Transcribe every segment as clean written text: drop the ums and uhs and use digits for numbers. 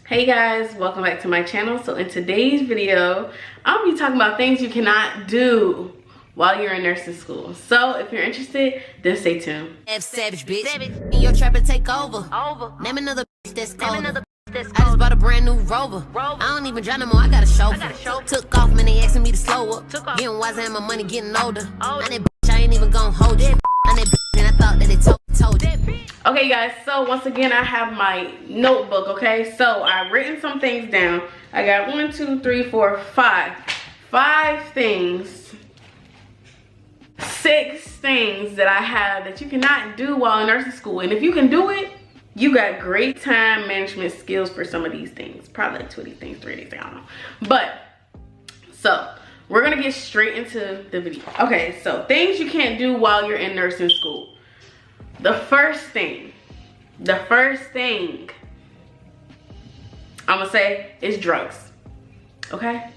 Hey guys, welcome back to my channel. So in today's video, I'll be talking about things you cannot do while you're in nursing school. So if you're interested, then stay tuned. Savage bitch, in your trap and take over. Name another bitch that's colder. I just bought a brand new Rover. I don't even drive no more, I got a chauffeur. Took off, man, they asking me to slow up. Getting wiser and my money getting older. And that bitch, I ain't even gonna hold it. And that bitch, and I thought that it told it. Okay guys, so once again, I have my notebook, okay? So I've written some things down. I got 1, 2, 3, 4, 5. 5 things. 6 things that I have that you cannot do while in nursing school. And if you can do it, you got great time management skills for some of these things. Probably like 2 of these things, 3 of these, I don't know. But, so, we're gonna get straight into the video. Okay, so things you can't do while you're in nursing school. The first thing I'm gonna say is drugs, okay?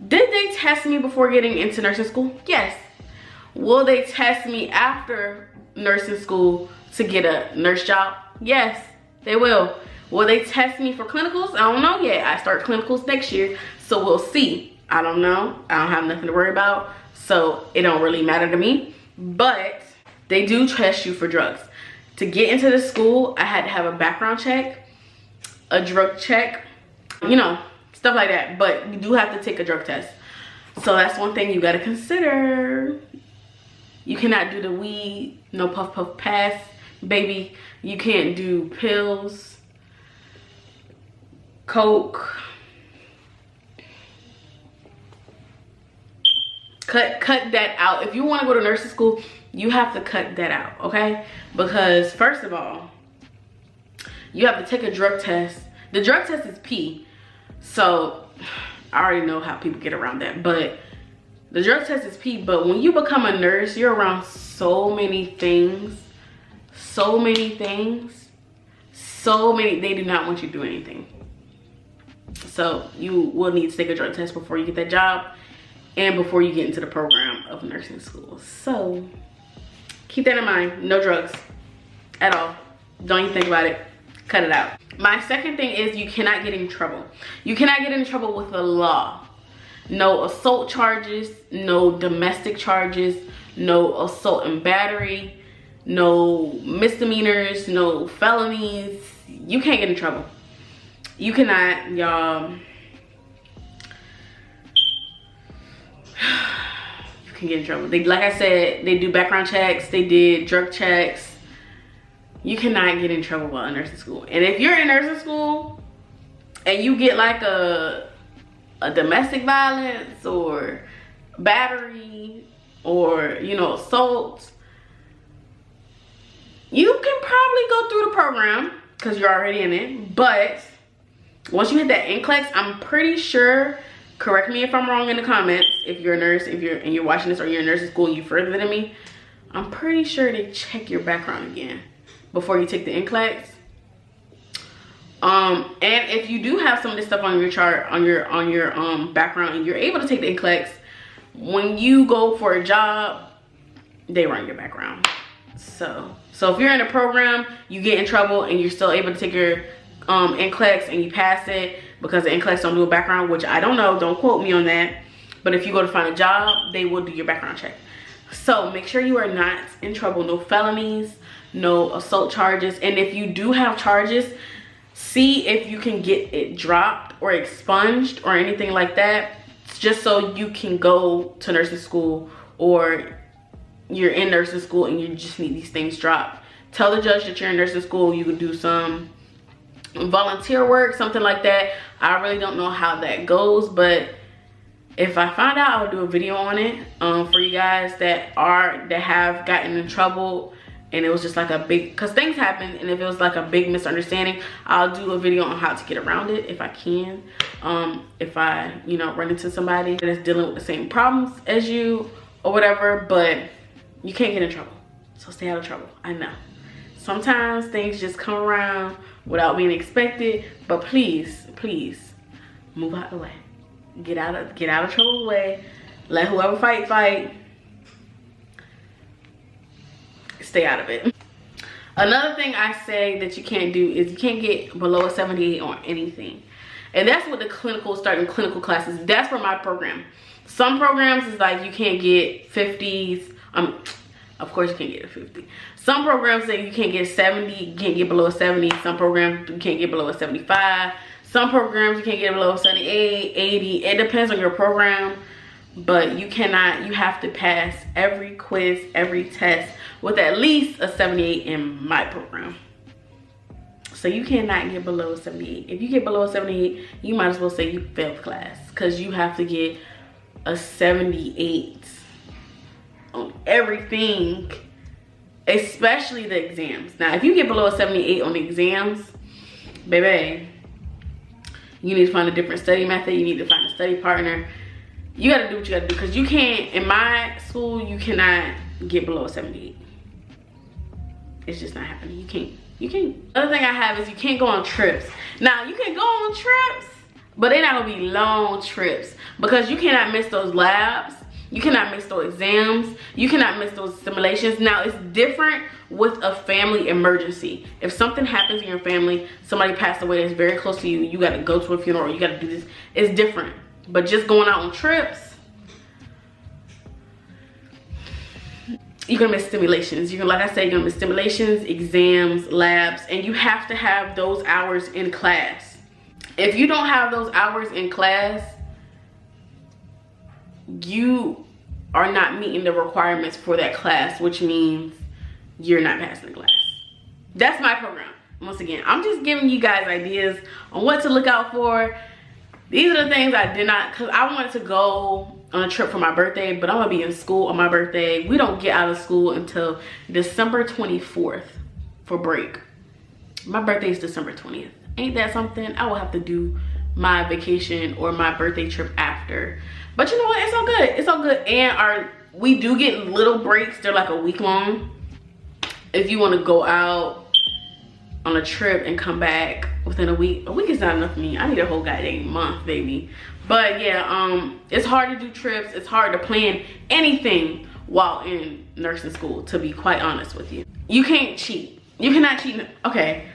Did they test me before getting into nursing school? Yes. Will they test me after nursing school to get a nurse job? Yes, they will. Will they test me for clinicals? I don't know yet. I start clinicals next year, so we'll see. I don't know. I don't have nothing to worry about, so it don't really matter to me. But they do test you for drugs. To get into the school, I had to have a background check, a drug check, you know, stuff like that. But you do have to take a drug test. So that's one thing you gotta consider. You cannot do the weed, no puff puff pass, baby. You can't do pills, coke. Cut that out. If you want to go to nursing school, you have to cut that out, okay? Because first of all, you have to take a drug test. The drug test is P, so I already know how people get around that, but the drug test is P. But when you become a nurse, you're around so many things, they do not want you to do anything. So you will need to take a drug test before you get that job and before you get into the program of nursing school. So keep that in mind. No drugs at all. Don't even think about it. Cut it out. My second thing is you cannot get in trouble. You cannot get in trouble with the law. No assault charges, no domestic charges, no assault and battery, no misdemeanors, no felonies. You can't get in trouble. You cannot, y'all. You can get in trouble. They, like I said, they do background checks, they did drug checks. You cannot get in trouble while in nursing school. And if you're in nursing school and you get like a domestic violence or battery or, you know, assault, you can probably go through the program because you're already in it. But once you hit that NCLEX, I'm pretty sure, correct me if I'm wrong in the comments, if you're a nurse, if you're watching this or you're in nursing school and you're further than me, I'm pretty sure they check your background again before you take the NCLEX. And if you do have some of this stuff on your chart, on your background, and you're able to take the NCLEX, when you go for a job, they run your background. So if you're in a program, you get in trouble and you're still able to take your NCLEX and you pass it, because the NCLEX don't do a background, which I don't know, don't quote me on that. But if you go to find a job, they will do your background check. So make sure you are not in trouble. No felonies, no assault charges. And if you do have charges, see if you can get it dropped or expunged or anything like that, just so you can go to nursing school, or you're in nursing school and you just need these things dropped. Tell the judge that you're in nursing school. You can do some volunteer work, something like that. I really don't know how that goes, but if I find out, I'll do a video on it for you guys that have gotten in trouble and it was just like a big, because things happen, and if it was like a big misunderstanding, I'll do a video on how to get around it if I can. If I, you know, run into somebody that is dealing with the same problems as you or whatever, but you can't get in trouble, so stay out of trouble. I know sometimes things just come around without being expected, but please move out the way. Get out of trouble's way. Let whoever fight. Stay out of it. Another thing I say that you can't do is you can't get below a 78 on anything. And that's what the clinical, starting clinical classes, that's for my program. Some programs is like you can't get 50s. Of course you can't get a 50. Some programs say you can't get 70, you can't get below a 70. Some programs you can't get below a 75. Some programs you can't get below a 78, 80. It depends on your program. But you cannot, you have to pass every quiz, every test with at least a 78 in my program. So you cannot get below a 78. If you get below a 78, you might as well say you failed class, because you have to get a 78 on everything, especially the exams. Now, if you get below a 78 on the exams, baby, you need to find a different study method. You need to find a study partner. You gotta do what you gotta do, because you can't, in my school, you cannot get below a 78. It's just not happening. You can't. Other thing I have is you can't go on trips. Now, you can go on trips, but they're not gonna be long trips, because you cannot miss those labs. You cannot miss those exams. You cannot miss those simulations. Now, it's different with a family emergency. If something happens in your family, somebody passed away that's very close to you, you gotta go to a funeral, you gotta do this. It's different. But just going out on trips, you're gonna miss simulations. You're gonna, like I said, you're gonna miss simulations, exams, labs, and you have to have those hours in class. If you don't have those hours in class, you are not meeting the requirements for that class, which means you're not passing the class. That's my program. Once again, I'm just giving you guys ideas on what to look out for. These are the things I did not, because I wanted to go on a trip for my birthday, but I'm gonna be in school on my birthday. We don't get out of school until December 24th for break. My birthday is December 20th. Ain't that something? I will have to do my vacation or my birthday trip after. But you know what? It's all good. It's all good. And we do get little breaks. They're like a week long. If you want to go out on a trip and come back within a week is not enough for me. I need a whole goddamn month, baby. But yeah, it's hard to do trips. It's hard to plan anything while in nursing school, to be quite honest with you. You can't cheat. You cannot cheat. Okay,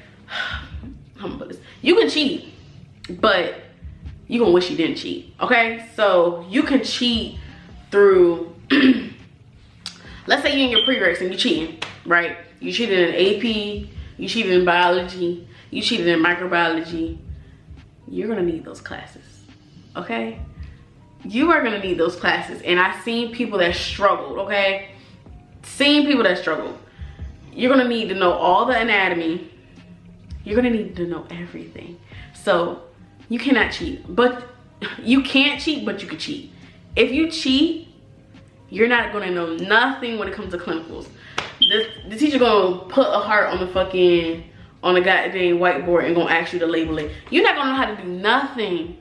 I'm gonna put this. You can cheat, but you gonna wish you didn't cheat. Okay, so you can cheat through let's say you're in your prereqs and you cheating, right? You cheated in AP, you cheated in biology, you cheated in microbiology. You're gonna need those classes, okay? You are gonna need those classes. And I've seen people that struggled, okay? Seen people that struggled. You're gonna need to know all the anatomy. You're gonna need to know everything. So you cannot cheat, but you can't cheat, but you can cheat. If you cheat, you're not gonna know nothing when it comes to clinicals. The teacher gonna put a heart on the goddamn whiteboard and gonna ask you to label it. You're not gonna know how to do nothing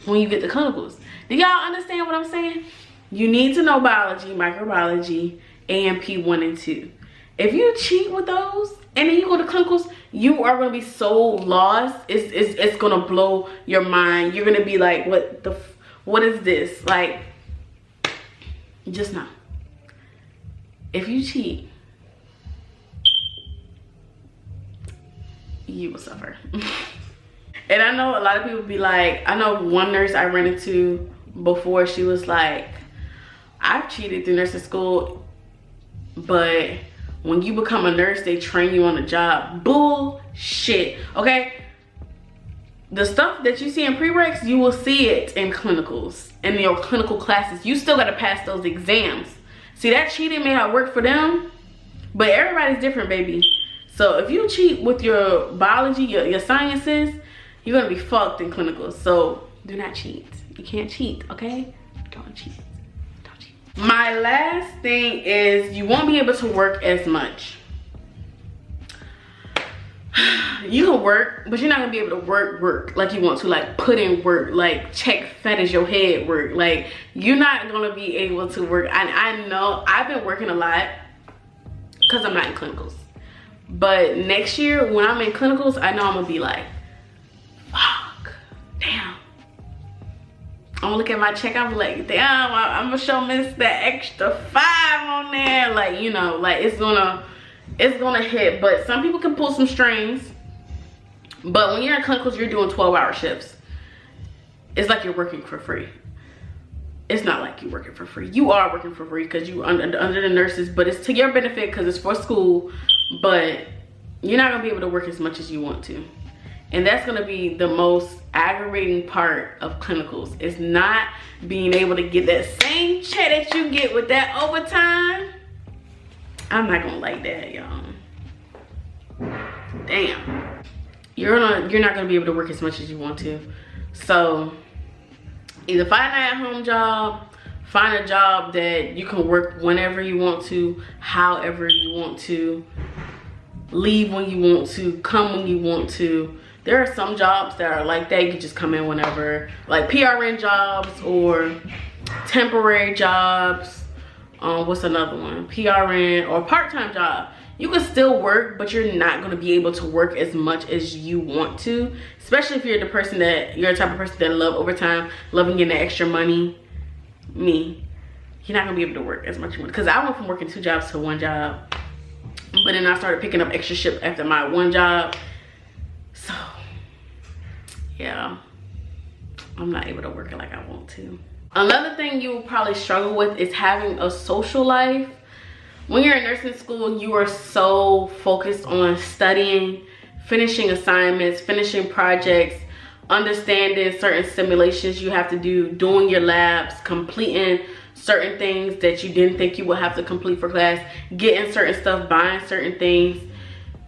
when you get the clinicals. Do y'all understand what I'm saying? You need to know biology, microbiology, AMP 1 and 2. If you cheat with those and then you go to clinicals, you are gonna be so lost. It's gonna blow your mind. You're gonna be like, what is this? Like, just know. If you cheat, you will suffer. And I know a lot of people be like, I know one nurse I ran into before, she was like, I've cheated through nursing school, but when you become a nurse, they train you on the job. Bullshit, okay? The stuff that you see in prereqs, you will see it in clinicals, in your clinical classes. You still gotta pass those exams. See, that cheating may have worked for them, but everybody's different, baby. So if you cheat with your biology, your sciences, you're gonna be fucked in clinicals. So do not cheat. You can't cheat, okay? Don't cheat. Don't cheat. My last thing is you won't be able to work as much. You can work, but you're not gonna be able to work like you want to, like put in work, like check fetish your head work. Like you're not gonna be able to work. I know I've been working a lot because I'm not in clinicals. But next year when I'm in clinicals, I know I'm gonna be like, fuck, damn. I'm gonna look at my check, I'm like, damn, I'm gonna show Miss that extra 5 on there. Like, you know, like it's gonna it's gonna hit. But some people can pull some strings. But when you're in clinicals, you're doing 12-hour shifts. It's like you're working for free. It's not like you're working for free. You are working for free because you under the nurses, but it's to your benefit because it's for school. But you're not gonna be able to work as much as you want to. And that's gonna be the most aggravating part of clinicals. Is not being able to get that same check that you get with that overtime. I'm not gonna like that, y'all. Damn. You're not gonna be able to work as much as you want to. So either find an at-home job, find a job that you can work whenever you want to, however you want to, leave when you want to, come when you want to. There are some jobs that are like that. You can just come in whenever, like PRN jobs or temporary jobs. What's another one? PRN or part-time job. You can still work, but you're not going to be able to work as much as you want to, especially if you're the person that you're the type of person that love overtime, loving getting the extra money. Me, you're not going to be able to work as much as you want. Because I went from working 2 jobs to 1 job, but then I started picking up extra shifts after my 1 job. So yeah, I'm not able to work it like I want to. Another thing you will probably struggle with is having a social life. When you're in nursing school, you are so focused on studying, finishing assignments, finishing projects, understanding certain simulations you have to do, doing your labs, completing certain things that you didn't think you would have to complete for class, getting certain stuff, buying certain things.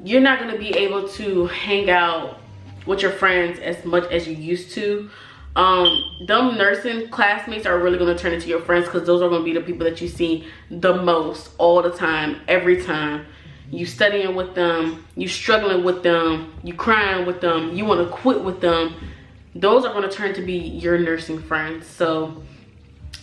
You're not going to be able to hang out with your friends as much as you used to. Them nursing classmates are really going to turn into your friends, because those are going to be the people that you see the most all the time, every time. You studying with them, you struggling with them, you crying with them, you want to quit with them. Those are going to turn to be your nursing friends. So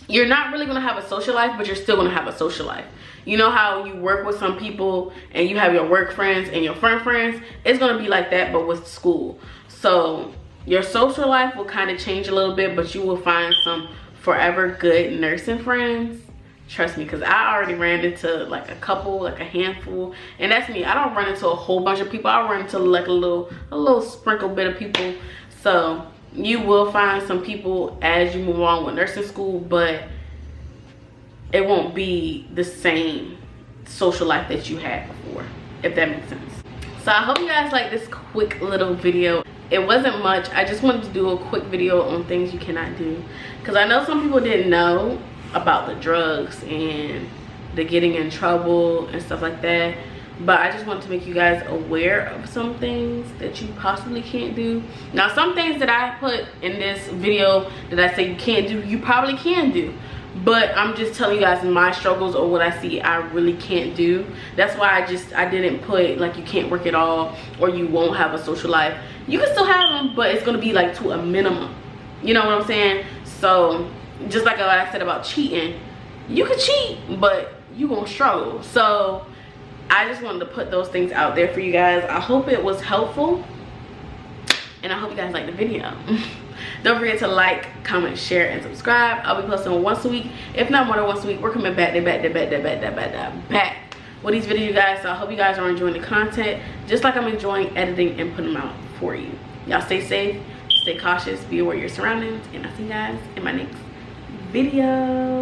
you're not really going to have a social life, but you're still going to have a social life. You know how you work with some people and you have your work friends and your friends? It's going to be like that, but with school. So your social life will kind of change a little bit, but you will find some forever good nursing friends. Trust me, because I already ran into like a couple, like a handful. And that's me. I don't run into a whole bunch of people. I run into like a little sprinkle bit of people. So you will find some people as you move on with nursing school, but it won't be the same social life that you had before, if that makes sense. So I hope you guys like this quick little video. It wasn't much. I just wanted to do a quick video on things you cannot do, because I know some people didn't know about the drugs and the getting in trouble and stuff like that, but I just wanted to make you guys aware of some things that you possibly can't do. Now, some things that I put in this video that I say you can't do, you probably can do. But I'm just telling you guys my struggles or what I see I really can't do. That's why I didn't put like you can't work at all or you won't have a social life. You can still have them, but it's going to be like to a minimum. You know what I'm saying? So just like what I said about cheating, you can cheat, but you gonna struggle. So I just wanted to put those things out there for you guys. I hope it was helpful, and I hope you guys liked the video. Don't forget to like, comment, share, and subscribe. I'll be posting once a week, if not more than once a week. We're coming back with these videos, you guys. So I hope you guys are enjoying the content, just like I'm enjoying editing and putting them out for you. Y'all stay safe, stay cautious, be aware of your surroundings, and I'll see you guys in my next video.